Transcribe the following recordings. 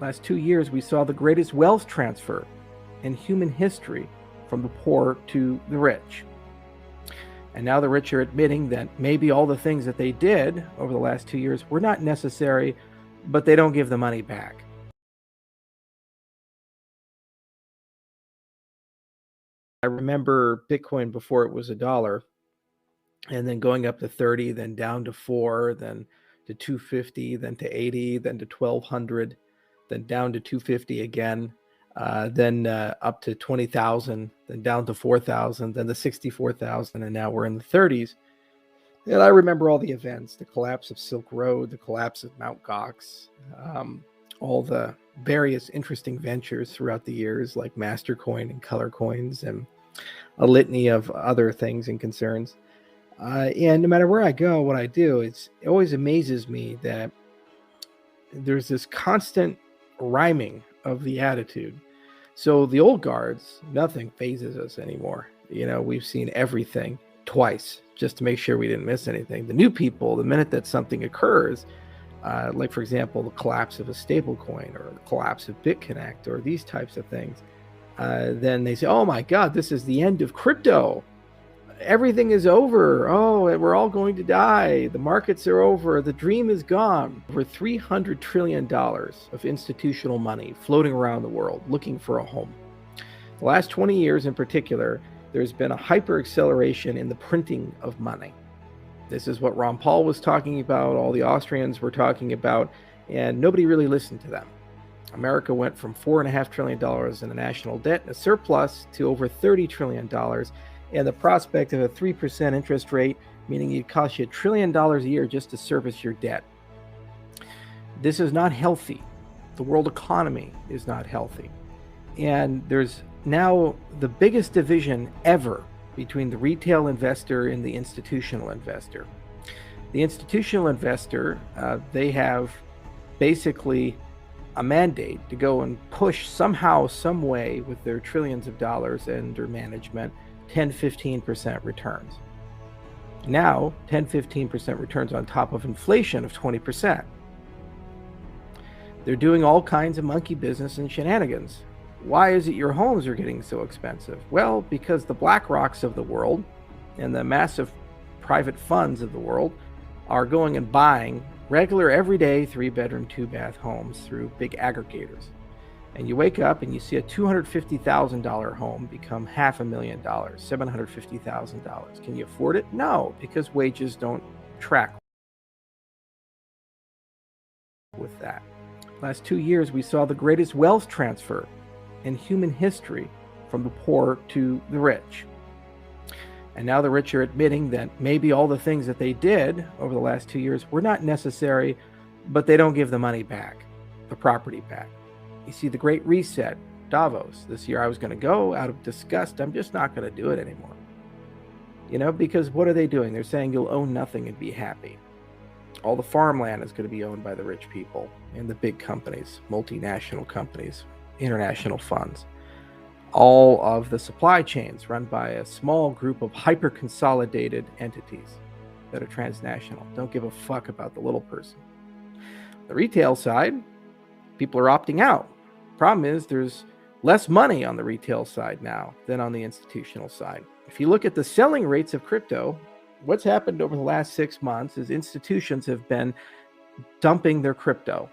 Last 2 years, we saw the greatest wealth transfer in human history from the poor to the rich. And now the rich are admitting that maybe all the things that they did over the last 2 years were not necessary, but they don't give the money back. I remember Bitcoin before it was $1, and then going up to 30, then down to 4, then to 250, then to 80, then to 1200, then down to 250 again, then up to 20,000, then down to 4,000, then to 64,000, and now we're in the 30s. And I remember all the events, the collapse of Silk Road, the collapse of Mt. Gox, all the various interesting ventures throughout the years like Mastercoin and Color Coins and a litany of other things and concerns. And no matter where I go, what I do, it always amazes me that there's this constant rhyming of the attitude. So the old guards, nothing phases us anymore. You know, we've seen everything twice just to make sure we didn't miss anything. The new people, the minute that something occurs, like for example, the collapse of a stable coin or the collapse of BitConnect or these types of things, then they say, oh my God, this is the end of crypto. Everything is over. Oh, we're all going to die. The markets are over. The dream is gone. Over $300 trillion of institutional money floating around the world looking for a home. The last 20 years in particular, there's been a hyper acceleration in the printing of money. This is what Ron Paul was talking about, all the Austrians were talking about, and nobody really listened to them. America went from $4.5 trillion in a national debt, a surplus, to over $30 trillion, and the prospect of a 3% interest rate, meaning it costs you $1 trillion a year just to service your debt. This is not healthy. The world economy is not healthy. And there's now the biggest division ever between the retail investor and the institutional investor. The institutional investor, they have basically a mandate to go and push somehow, some way with their trillions of dollars under management, 10-15% returns. Now, 10-15% returns on top of inflation of 20%. They're doing all kinds of monkey business and shenanigans. Why is it your homes are getting so expensive? Well, because the BlackRocks of the world and the massive private funds of the world are going and buying regular, everyday 3-bedroom, 2-bath homes through big aggregators. And you wake up and you see a $250,000 home become $500,000, $750,000. Can you afford it? No, because wages don't track with that. Last 2 years, we saw the greatest wealth transfer in human history from the poor to the rich. And now the rich are admitting that maybe all the things that they did over the last 2 years were not necessary, but they don't give the money back, the property back. You see, the Great Reset, Davos, this year I was going to go out of disgust. I'm just not going to do it anymore. You know, because what are they doing? They're saying you'll own nothing and be happy. All the farmland is going to be owned by the rich people and the big companies, multinational companies, international funds. All of the supply chains run by a small group of hyper-consolidated entities that are transnational. Don't give a fuck about the little person. The retail side, people are opting out. Problem is there's less money on the retail side now than on the institutional side. If you look at the selling rates of crypto, what's happened over the last 6 months is institutions have been dumping their crypto.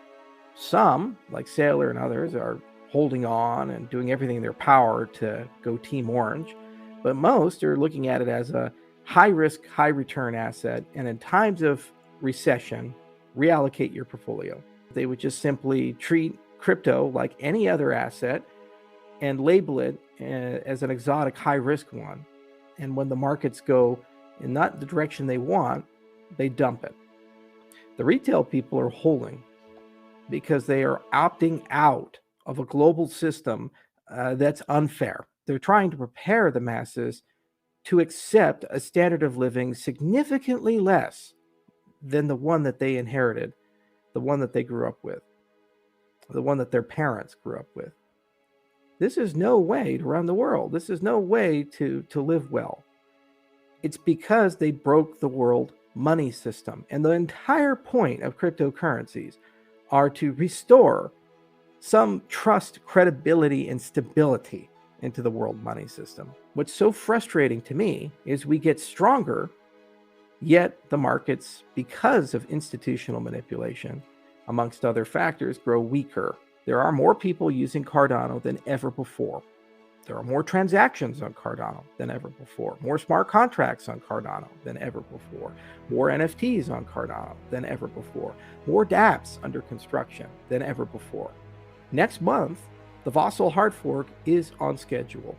Some, like Saylor and others, are holding on and doing everything in their power to go Team Orange. But most are looking at it as a high-risk, high-return asset, and in times of recession, reallocate your portfolio. They would just simply treat crypto like any other asset and label it as an exotic high-risk one. And when the markets go in not the direction they want, they dump it. The retail people are holding because they are opting out of a global system that's unfair. They're trying to prepare the masses to accept a standard of living significantly less than the one that they inherited, the one that they grew up with, the one that their parents grew up with. This is no way to run the world. This is no way to live well. It's because they broke the world money system. And the entire point of cryptocurrencies are to restore some trust, credibility, and stability into the world money system. What's so frustrating to me is we get stronger, yet the markets, because of institutional manipulation, amongst other factors, grow weaker. There are more people using Cardano than ever before. There are more transactions on Cardano than ever before, more smart contracts on Cardano than ever before, more NFTs on Cardano than ever before, more dApps under construction than ever before. Next month, the Vossel hard fork is on schedule,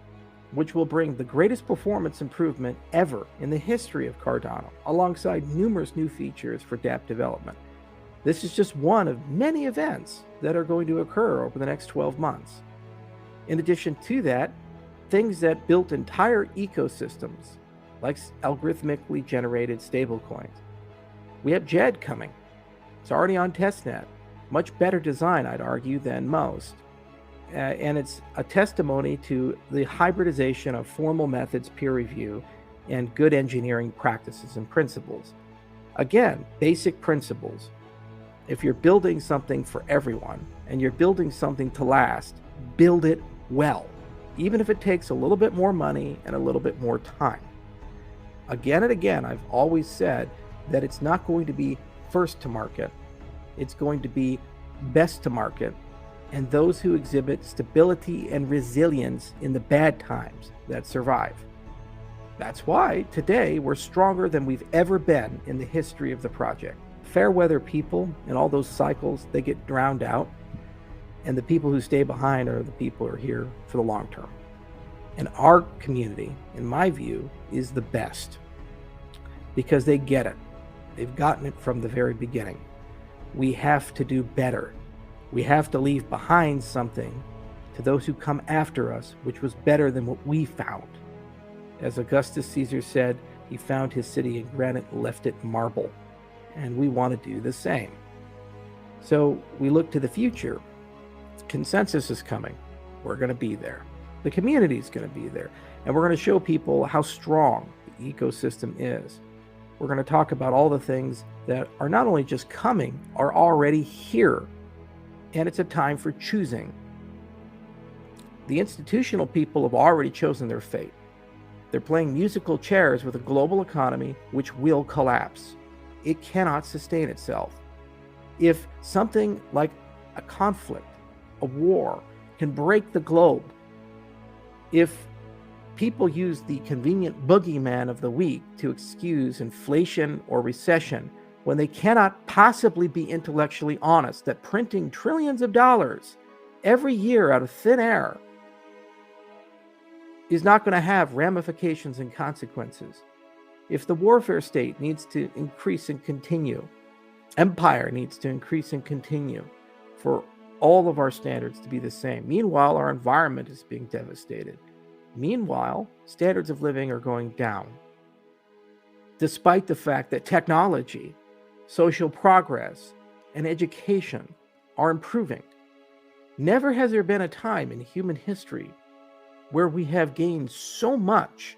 which will bring the greatest performance improvement ever in the history of Cardano, alongside numerous new features for dApp development. This is just one of many events that are going to occur over the next 12 months. In addition to that, things that built entire ecosystems, like algorithmically generated stablecoins. We have JED coming. It's already on testnet. Much better design, I'd argue, than most. And it's a testimony to the hybridization of formal methods, peer review, and good engineering practices and principles. Again, basic principles. If you're building something for everyone and you're building something to last, build it well, even if it takes a little bit more money and a little bit more time. Again and again, I've always said that it's not going to be first to market. It's going to be best to market, and those who exhibit stability and resilience in the bad times that survive. That's why today we're stronger than we've ever been in the history of the project. Fair weather people and all those cycles, they get drowned out, and the people who stay behind are the people who are here for the long term. And our community, in my view, is the best because they get it. They've gotten it from the very beginning. We have to do better. We have to leave behind something to those who come after us, which was better than what we found. As Augustus Caesar said, he found his city in granite and left it marble. And we want to do the same. So we look to the future. Consensus is coming. We're going to be there. The community is going to be there. And we're going to show people how strong the ecosystem is. We're going to talk about all the things that are not only just coming, are already here. And it's a time for choosing. The institutional people have already chosen their fate. They're playing musical chairs with a global economy which will collapse. It cannot sustain itself. If something like a conflict, a war, can break the globe, if people use the convenient boogeyman of the week to excuse inflation or recession when they cannot possibly be intellectually honest that printing trillions of dollars every year out of thin air is not going to have ramifications and consequences. If the warfare state needs to increase and continue, empire needs to increase and continue for all of our standards to be the same. Meanwhile, our environment is being devastated. Meanwhile, standards of living are going down. Despite the fact that technology, social progress, and education are improving. Never has there been a time in human history where we have gained so much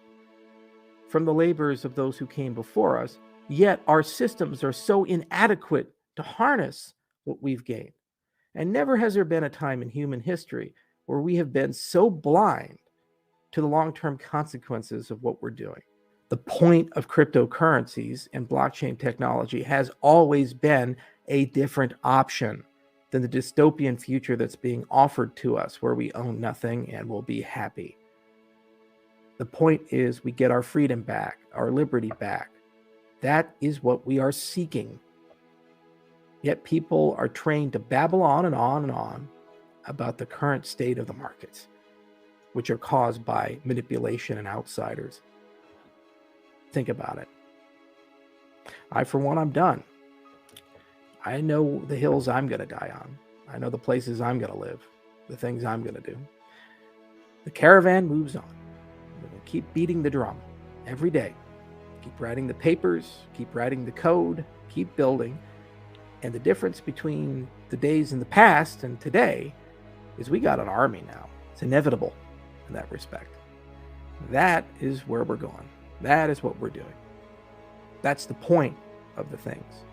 from the labors of those who came before us, yet our systems are so inadequate to harness what we've gained. And never has there been a time in human history where we have been so blind to the long-term consequences of what we're doing. The point of cryptocurrencies and blockchain technology has always been a different option than the dystopian future that's being offered to us where we own nothing and will be happy. The point is we get our freedom back, our liberty back. That is what we are seeking. Yet people are trained to babble on and on and on about the current state of the markets, which are caused by manipulation and outsiders. Think about it. I, for one, I'm done. I know the hills I'm going to die on. I know the places I'm going to live, the things I'm going to do. The caravan moves on. We're going to keep beating the drum every day. Keep writing the papers, keep writing the code, keep building. And the difference between the days in the past and today is we got an army now. It's inevitable in that respect. That is where we're going. That is what we're doing. That's the point of the things.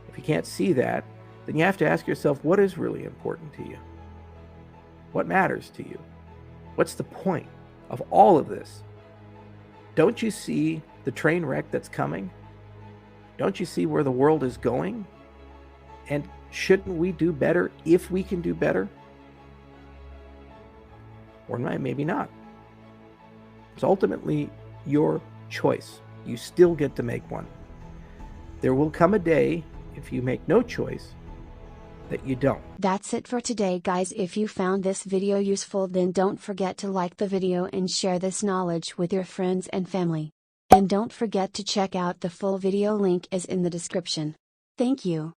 If you can't see that, then you have to ask yourself, what is really important to you? What matters to you? What's the point of all of this? Don't you see the train wreck that's coming? Don't you see where the world is going? And shouldn't we do better if we can do better? Or maybe not. It's ultimately your choice. You still get to make one. There will come a day, if you make no choice, that you don't. That's it for today, guys. If you found this video useful, then don't forget to like the video and share this knowledge with your friends and family. And don't forget to check out the full video, link is in the description. Thank you.